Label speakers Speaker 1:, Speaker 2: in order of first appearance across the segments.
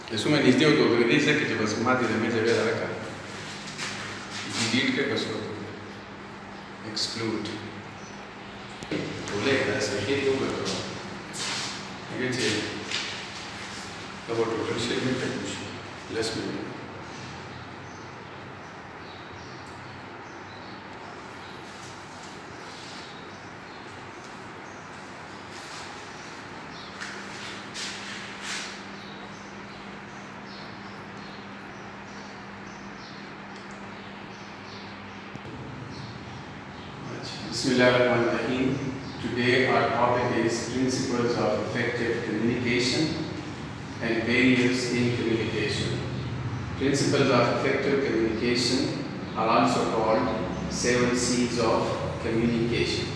Speaker 1: Insomma, gli stiamo con le rese che ci basmati da mezza vera la cara. Delete che questo exclude. Volete essere che tu per che c'è? Lavoro potenzialmente così. Less memory. Bismillahirrahmanirrahim. Today our topic is principles of effective communication and barriers in communication. Principles of effective communication are also called 7 C's of communication.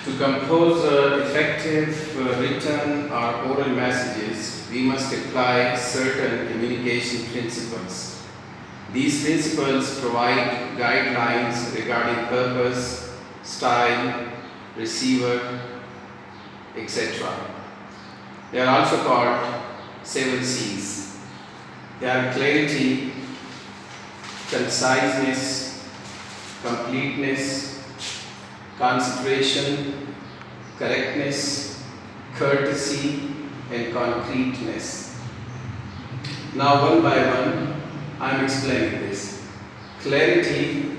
Speaker 1: To compose effective written or oral messages, we must apply certain communication principles. These principles provide guidelines regarding purpose, style, receiver, etc. They are also called 7 C's. They are clarity, conciseness, completeness, concentration, correctness, courtesy, and concreteness. Now, one by one, I am explaining this. Clarity,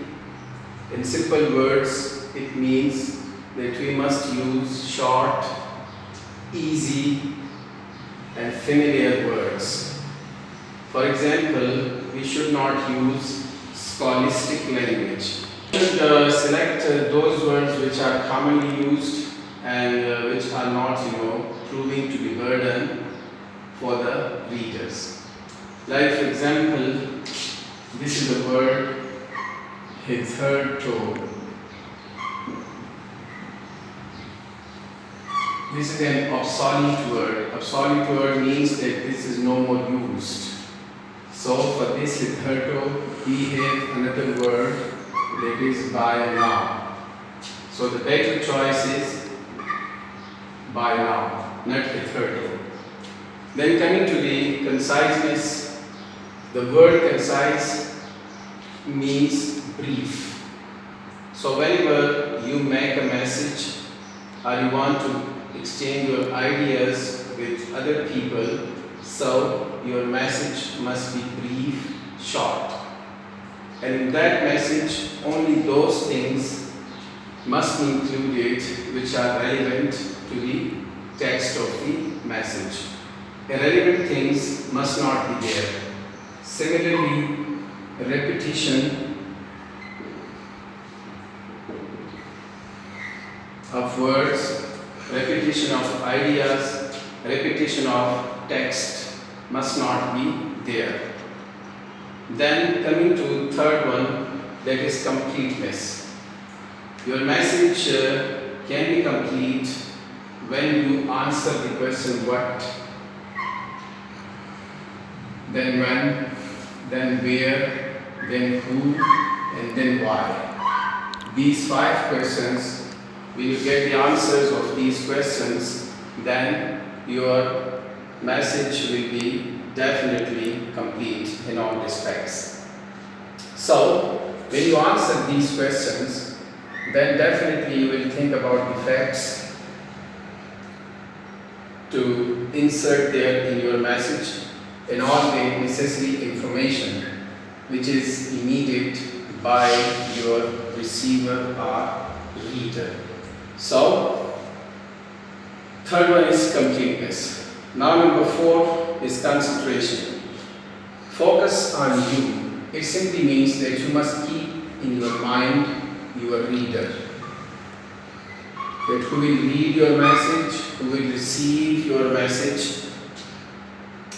Speaker 1: in simple words, it means that we must use short, easy, and familiar words. For example, we should not use scholastic language. We should select those words which are commonly used and which are not, proving to be burden for the readers. Like, for example, this is the word hitherto. This is an obsolete word. Obsolete word means that this is no more used. So for this hitherto, we have another word that is by now. So the better choice is by now, not hitherto. Then coming to the conciseness, the word concise means brief. So whenever you make a message or you want to exchange your ideas with other people, so your message must be brief, short. And in that message, only those things must be included which are relevant to the text of the message. Irrelevant things must not be there. Similarly, repetition of words, repetition of ideas, repetition of text must not be there. Then coming to third one, that is completeness. Your message can be complete when you answer the question what, then when, then where, then who, and then why. These 5 questions, when you get the answers of these questions, then your message will be definitely complete in all respects. So, when you answer these questions, then definitely you will think about the facts to insert there in your message and all the necessary information which is immediate by your receiver or reader. So, third one is completeness. Now number 4 is concentration. Focus on you. It simply means that you must keep in your mind your reader. That who will read your message, who will receive your message,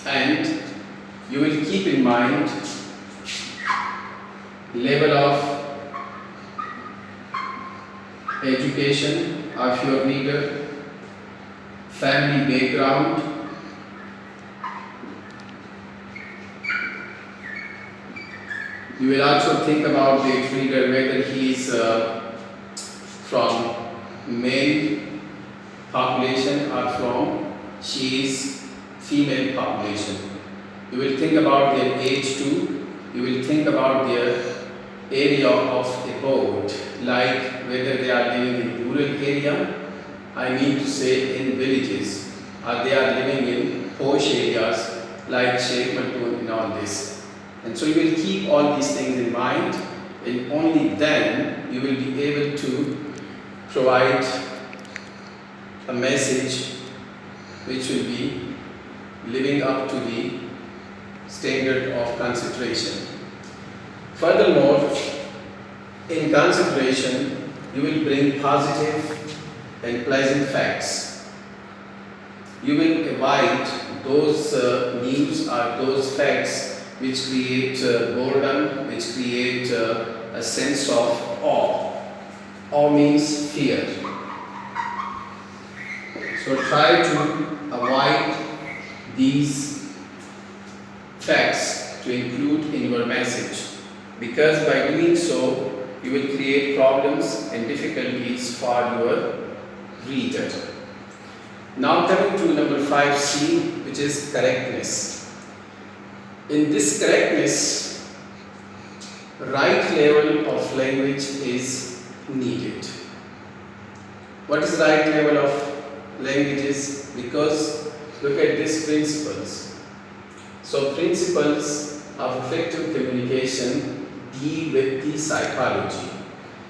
Speaker 1: and you will keep in mind level of education of your reader, family background, you will also think about the reader whether he is from male population are from, she is female population. You will think about their age too. You will think about their area of abode, like whether they are living in rural area, I mean to say in villages, or they are living in posh areas like Sheikh Mattoon and all this. And so you will keep all these things in mind, and only then you will be able to provide a message which will be living up to the standard of concentration. Furthermore, in concentration, you will bring positive and pleasant facts. You will avoid those news or those facts which create boredom, which create a sense of awe. Awe means fear. So try to avoid these facts to include in your message, because by doing so you will create problems and difficulties for your reader. Now coming to number 5C, which is correctness. In this correctness, right level of language is needed. What is right level of languages? Because look at these principles. So principles of effective communication deal with the psychology.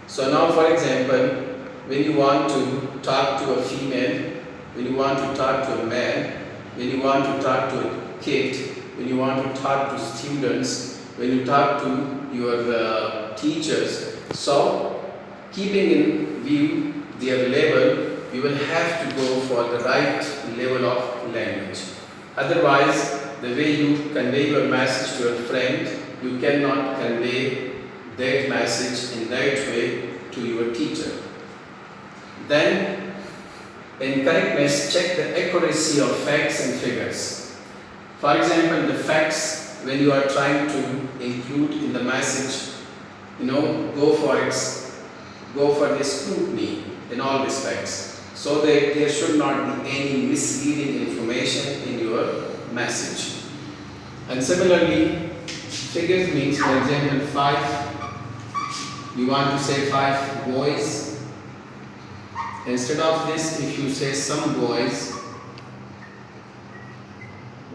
Speaker 1: So now, for example, when you want to talk to a female, when you want to talk to a man, when you want to talk to a kid, when you want to talk to students, when you talk to your teachers, so keeping in view their level, you will have to go for the right level of language. Otherwise, the way you convey your message to your friend, you cannot convey that message in that way to your teacher. Then, in correctness, check the accuracy of facts and figures. For example, the facts, when you are trying to include in the message, go for the scrutiny in all respects, so that there should not be any misleading information in your message. And similarly, figures means, for example, 5. You want to say 5 boys. Instead of this, if you say some boys,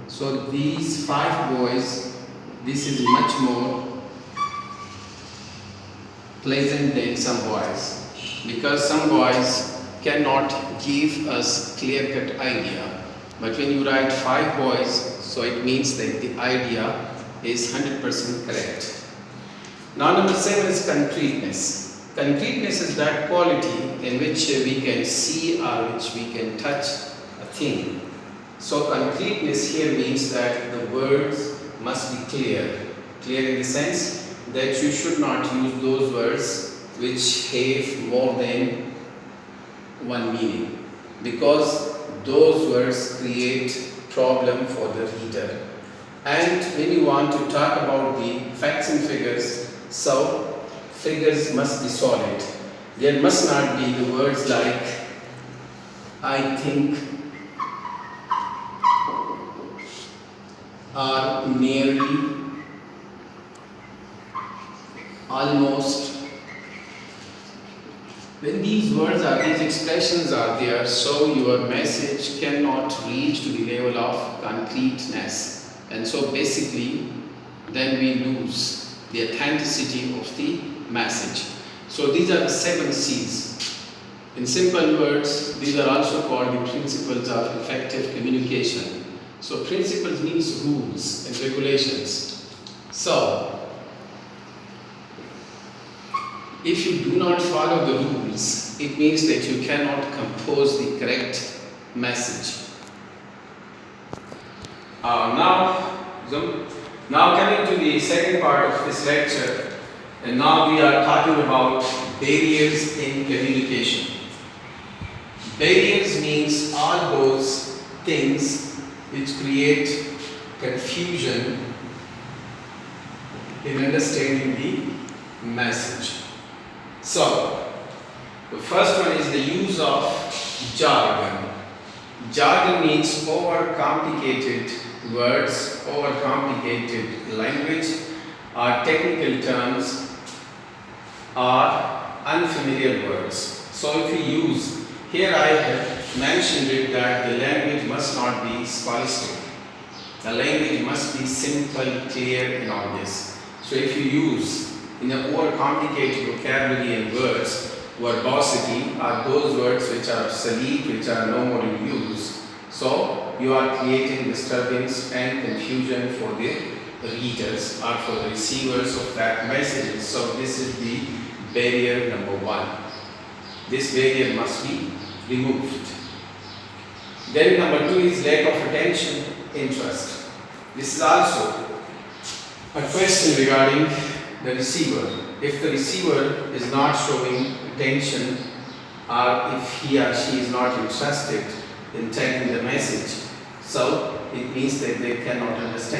Speaker 1: so these 5 boys, this is much more pleasant than some boys, because some boys cannot give us clear-cut idea. But when you write 5 boys, so it means that the idea is 100% correct. Now number 7 is concreteness. Concreteness is that quality in which we can see or which we can touch a thing. So concreteness here means that the words must be clear. Clear in the sense that you should not use those words which have more than one meaning, because those words create problem for the reader. And when you want to talk about the facts and figures, so figures must be solid. There must not be the words like I think, or nearly, almost. When these words or these expressions are there, so your message cannot reach to the level of concreteness. And so basically, then we lose the authenticity of the message. So these are the 7 C's. In simple words, these are also called the principles of effective communication. So principles means rules and regulations. So if you do not follow the rules, it means that you cannot compose the correct message. Now coming to the second part of this lecture, and now we are talking about barriers in communication. Barriers means all those things which create confusion in understanding the message. So, the first one is the use of Jargon. Jargon means over-complicated words, over-complicated language, or technical terms, or unfamiliar words. So if you use, here I have mentioned it that the language must not be scholastic. The language must be simple, clear, and obvious. So if you use in a more complicated vocabulary and words, verbosity are those words which are obsolete, which are no more in use. So you are creating disturbance and confusion for the readers or for the receivers of that message. So this is the barrier number one. This barrier must be removed. Then number two is lack of attention, interest. This is also a question regarding the receiver. If the receiver is not showing attention, or if he or she is not interested in taking the message, so it means that they cannot understand.